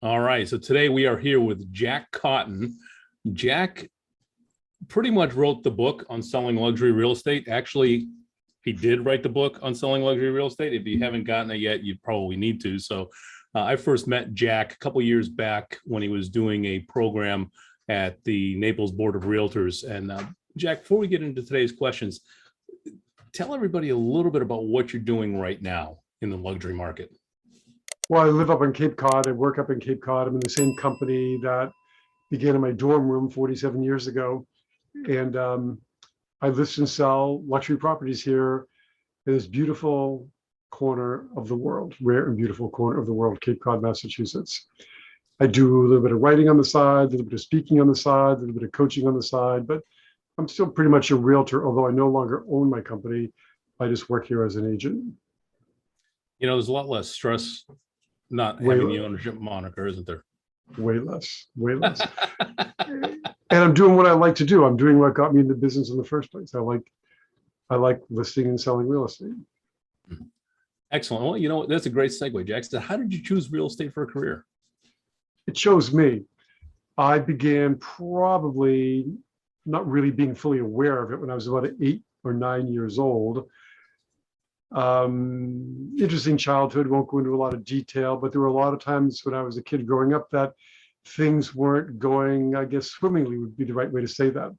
All right. So today we are here with Jack Cotton. Jack pretty much wrote the book on selling luxury real estate. Actually, he did write the book on selling luxury real estate. If you haven't gotten it yet, you probably need to. So I first met Jack a couple years back when he was doing a program at the Naples Board of Realtors. And Jack, before we get into today's questions, tell everybody a little bit about what you're doing right now in the luxury market. Well, I live up in Cape Cod. I work up in Cape Cod. I'm in the same company that began in my dorm room 47 years ago. And I list and sell luxury properties here in this beautiful corner of the world, rare and beautiful corner of the world, Cape Cod, Massachusetts. I do a little bit of writing on the side, a little bit of speaking on the side, a little bit of coaching on the side, but I'm still pretty much a realtor, although I no longer own my company. I just work here as an agent. You know, there's a lot less stress not having the ownership moniker, isn't there? Way less, way less. And I'm doing what I like to do. I'm doing what got me in the business in the first place. I like listing and selling real estate. Excellent. Well, you know, that's a great segue, Jack. So how did you choose real estate for a career? It chose me. I began probably not really being fully aware of it when I was about 8 or 9 years old. Interesting childhood, won't go into a lot of detail, but there were a lot of times when I was a kid growing up that things weren't going, I guess, swimmingly would be the right way to say that.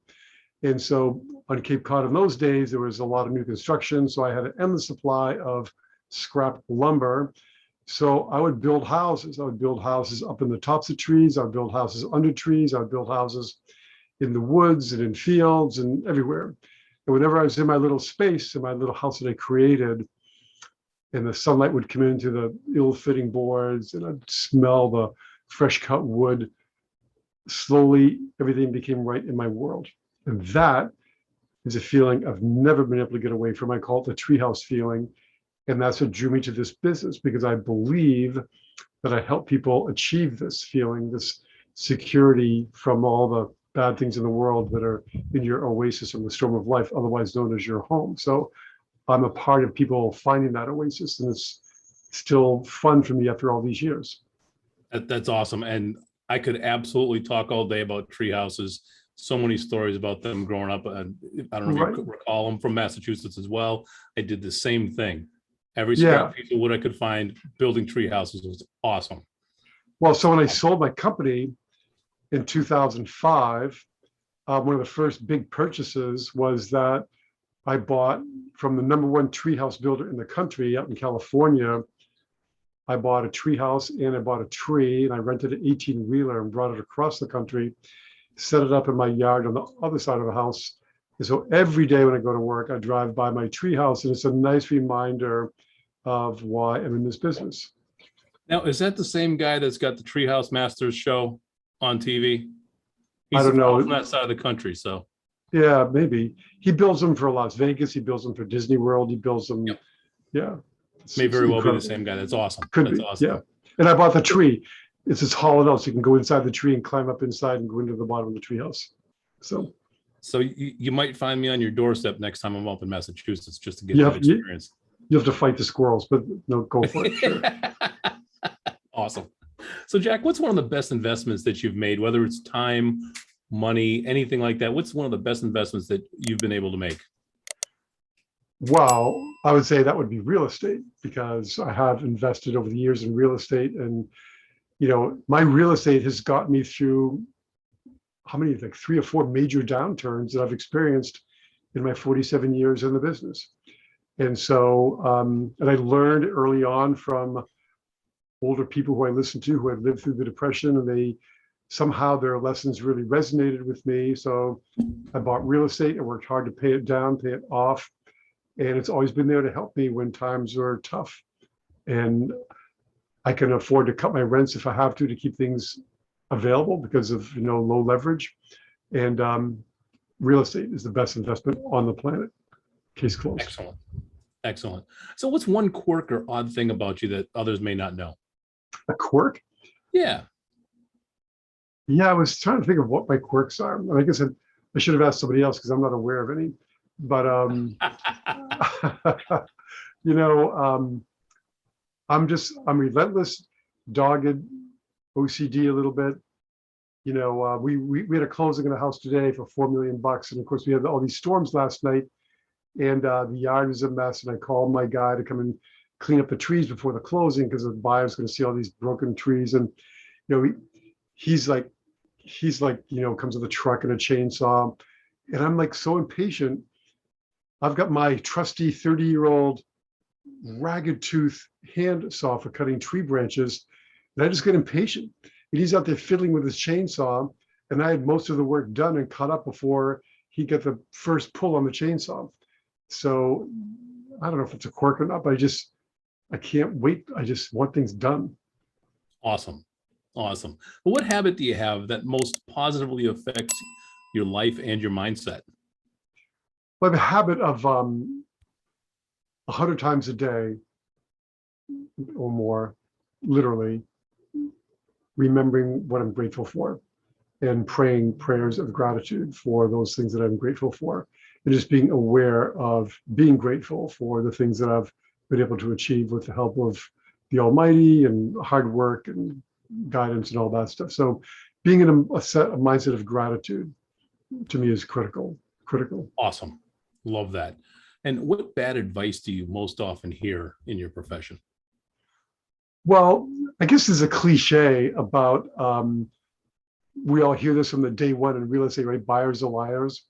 And so on Cape Cod in those days, there was a lot of new construction. So I had an endless supply of scrap lumber. So I would build houses. I would build houses up in the tops of trees. I would build houses under trees. I would build houses in the woods and in fields and everywhere. And whenever I was in my little space, in my little house that I created, and the sunlight would come into the ill-fitting boards, and I'd smell the fresh cut wood, slowly everything became right in my world. And that is a feeling I've never been able to get away from. I call it the treehouse feeling. And that's what drew me to this business, because I believe that I help people achieve this feeling, this security from all the bad things in the world that are in your oasis in the storm of life, otherwise known as your home. So I'm a part of people finding that oasis, and it's still fun for me after all these years. That's awesome. And I could absolutely talk all day about tree houses. So many stories about them growing up. I don't know if you recall them, from Massachusetts as well. I did the same thing. Every scrap piece of wood I could find, building tree houses was awesome. Well, so when I sold my company in 2005, one of the first big purchases was that I bought from the #1 treehouse builder in the country out in California. I bought a treehouse and I bought a tree, and I rented an 18-wheeler and brought it across the country, set it up in my yard on the other side of the house. And so every day when I go to work, I drive by my treehouse, and it's a nice reminder of why I'm in this business. Now, is that the same guy that's got the Treehouse Masters show on TV? I don't know. From that side of the country, so. Yeah, maybe. He builds them for Las Vegas. He builds them for Disney World. He builds them. Yep. Yeah. May very well be the same guy. That's awesome. Could That's be. Awesome. Yeah. And I bought the tree. It's just hollowed out, so you can go inside the tree and climb up inside and go into the bottom of the treehouse. So you might find me on your doorstep next time I'm up in Massachusetts, just to get that experience. You have to fight the squirrels, but no, go for it. Sure. Awesome. So Jack, what's one of the best investments that you've made, whether it's time, money, anything like that? What's one of the best investments that you've been able to make? Well, I would say that would be real estate, because I have invested over the years in real estate, and you know, my real estate has got me through how many, like 3 or 4 major downturns that I've experienced in my 47 years in the business. And so, and I learned early on from older people who I listened to, who had lived through the Depression, and somehow their lessons really resonated with me. So I bought real estate. I worked hard to pay it down, pay it off. And it's always been there to help me when times are tough. And I can afford to cut my rents if I have to keep things available because of, you know, low leverage. And real estate is the best investment on the planet. Case closed. Excellent. Excellent. So what's one quirk or odd thing about you that others may not know? A quirk? Yeah. Yeah, I was trying to think of what my quirks are. I guess I should have asked somebody else, because I'm not aware of any. But you know, I'm relentless, dogged, OCD a little bit. You know, we had a closing in a house today for $4 million. And of course, we had all these storms last night, and the yard was a mess. And I called my guy to come and clean up the trees before the closing because the buyer's going to see all these broken trees. And, you know, he's like, you know, comes with a truck and a chainsaw. And I'm like so impatient. I've got my trusty 30-year-old ragged tooth hand saw for cutting tree branches. And I just get impatient. And he's out there fiddling with his chainsaw. And I had most of the work done and cut up before he got the first pull on the chainsaw. So I don't know if it's a quirk or not, but I can't wait. I just want things done. Awesome. Awesome. But what habit do you have that most positively affects your life and your mindset? I have a habit of 100 times a day or more, literally, remembering what I'm grateful for and praying prayers of gratitude for those things that I'm grateful for, and just being aware of being grateful for the things that I've been able to achieve with the help of the Almighty and hard work and guidance and all that stuff. So being in a mindset of gratitude to me is critical. Awesome. Love that. And what bad advice do you most often hear in your profession? Well, I guess there's a cliche about, we all hear this from the day one in real estate, right? Buyers are liars.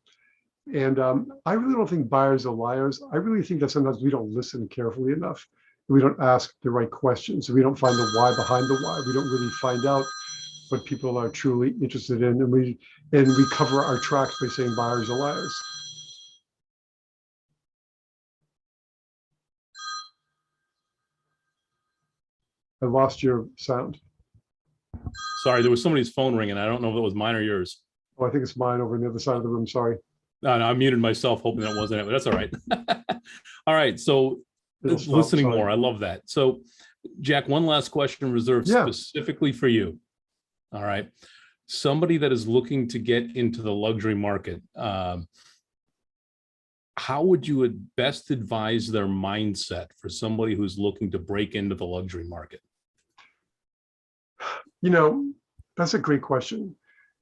And I really don't think buyers are liars. I really think that sometimes we don't listen carefully enough. We don't ask the right questions. We don't find the why behind the why. We don't really find out what people are truly interested in. And we cover our tracks by saying buyers are liars. I lost your sound. Sorry, there was somebody's phone ringing. I don't know if it was mine or yours. Oh, I think it's mine over on the other side of the room. Sorry. No, I muted myself, hoping that wasn't it, but that's all right. All right. So listening more. I love that. So Jack, one last question reserved specifically for you. All right. Somebody that is looking to get into the luxury market, how would you best advise their mindset for somebody who's looking to break into the luxury market? You know, that's a great question,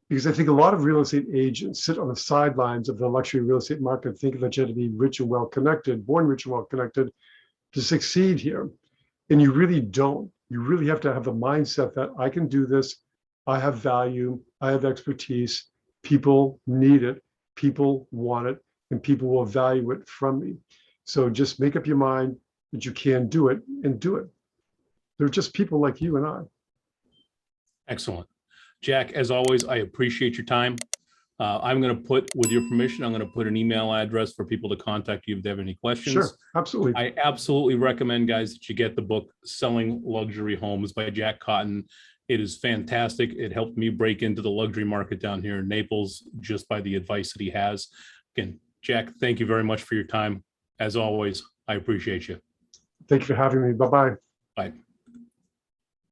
because I think a lot of real estate agents sit on the sidelines of the luxury real estate market, thinking that you have to be rich and well connected, born rich and well connected to succeed here. And you really don't. You really have to have the mindset that I can do this. I have value. I have expertise. People need it. People want it. And people will value it from me. So just make up your mind that you can do it and do it. They're just people like you and I. Excellent. Jack, as always, I appreciate your time. I'm going to put, with your permission, I'm going to put an email address for people to contact you if they have any questions. Sure, absolutely. I absolutely recommend, guys, that you get the book Selling Luxury Homes by Jack Cotton. It is fantastic. It helped me break into the luxury market down here in Naples just by the advice that he has. Again, Jack, thank you very much for your time. As always, I appreciate you. Thank you for having me. Bye-bye. Bye.